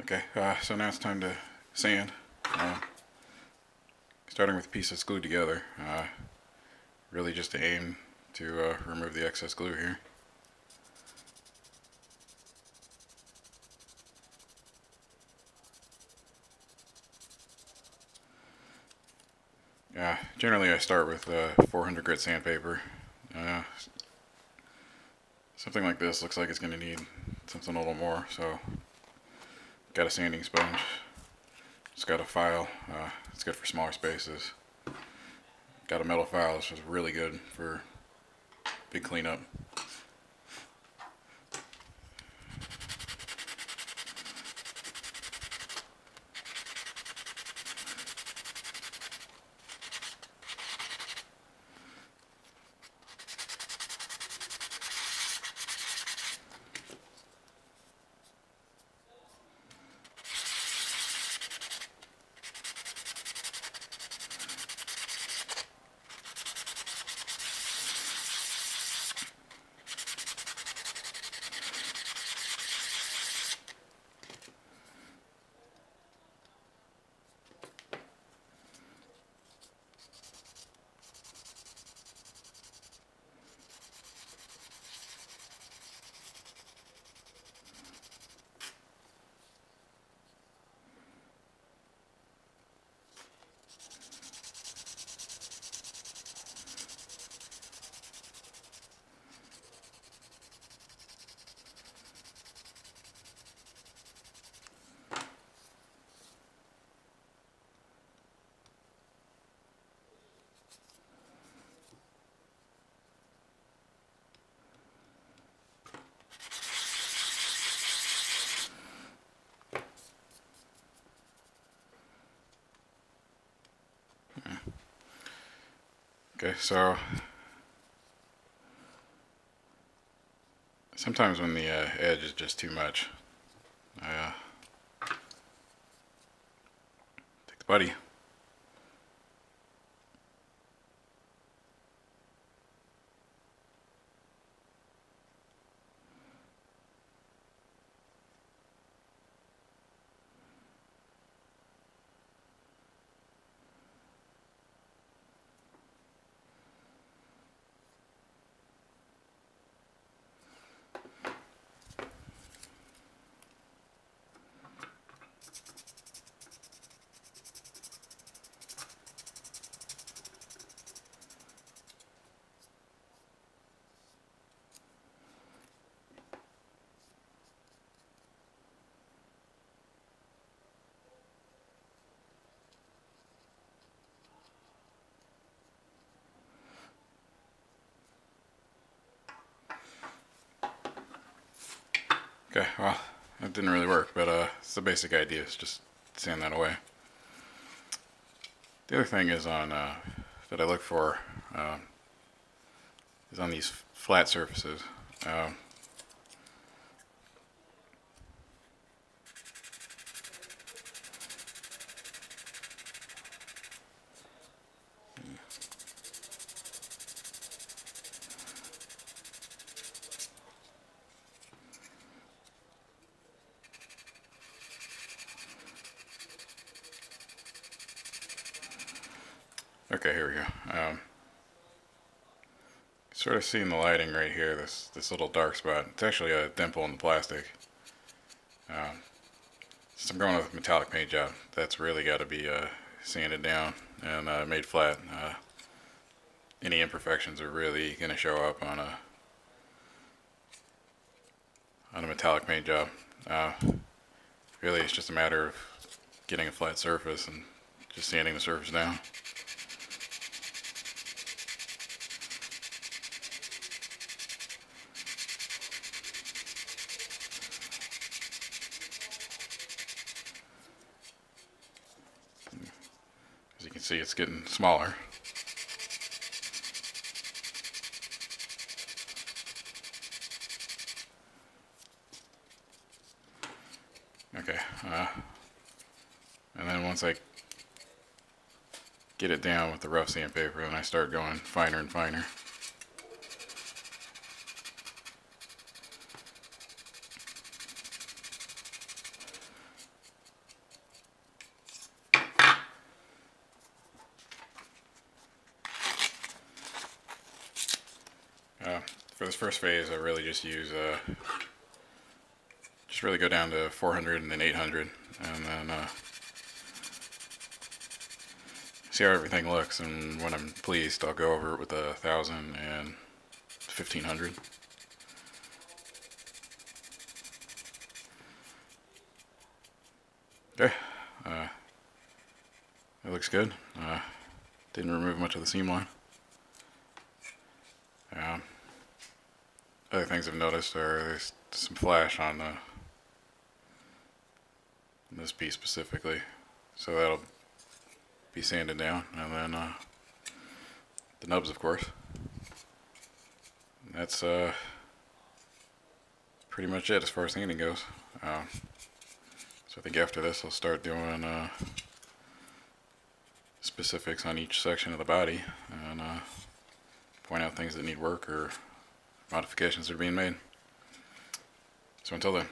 Okay, so now it's time to sand. Starting with a piece that's glued together, really just to aim to remove the excess glue here. Generally I start with 400 grit sandpaper. Something like this looks like it's going to need something a little more, so got a sanding sponge. It's got a file. It's good for smaller spaces. Got a metal file, which is really good for big cleanup. Okay, so sometimes when the edge is just too much, I take the putty. Okay, well, that didn't really work, but it's the basic idea, is just sand that away. The other thing is on that I look for is on these flat surfaces. Okay, here we go. Sort of seeing the lighting right here, this little dark spot. It's actually a dimple in the plastic. Since I'm going with a metallic paint job, that's really got to be sanded down and made flat. Any imperfections are really going to show up on a metallic paint job. Really, it's just a matter of getting a flat surface and just sanding the surface down. As you can see, it's getting smaller. Okay, and then once I get it down with the rough sandpaper, then I start going finer and finer. For this first phase, I really just use just really go down to 400 and then 800, and then see how everything looks. And when I'm pleased, I'll go over it with 1,000 and 1,500. Okay, it looks good. Didn't remove much of the seam line. Other things I've noticed are there's some flash on this piece specifically, so that'll be sanded down, and then the nubs, of course. That's pretty much it as far as sanding goes. So I think after this I'll start doing specifics on each section of the body and point out things that need work or modifications that are being made. So until then.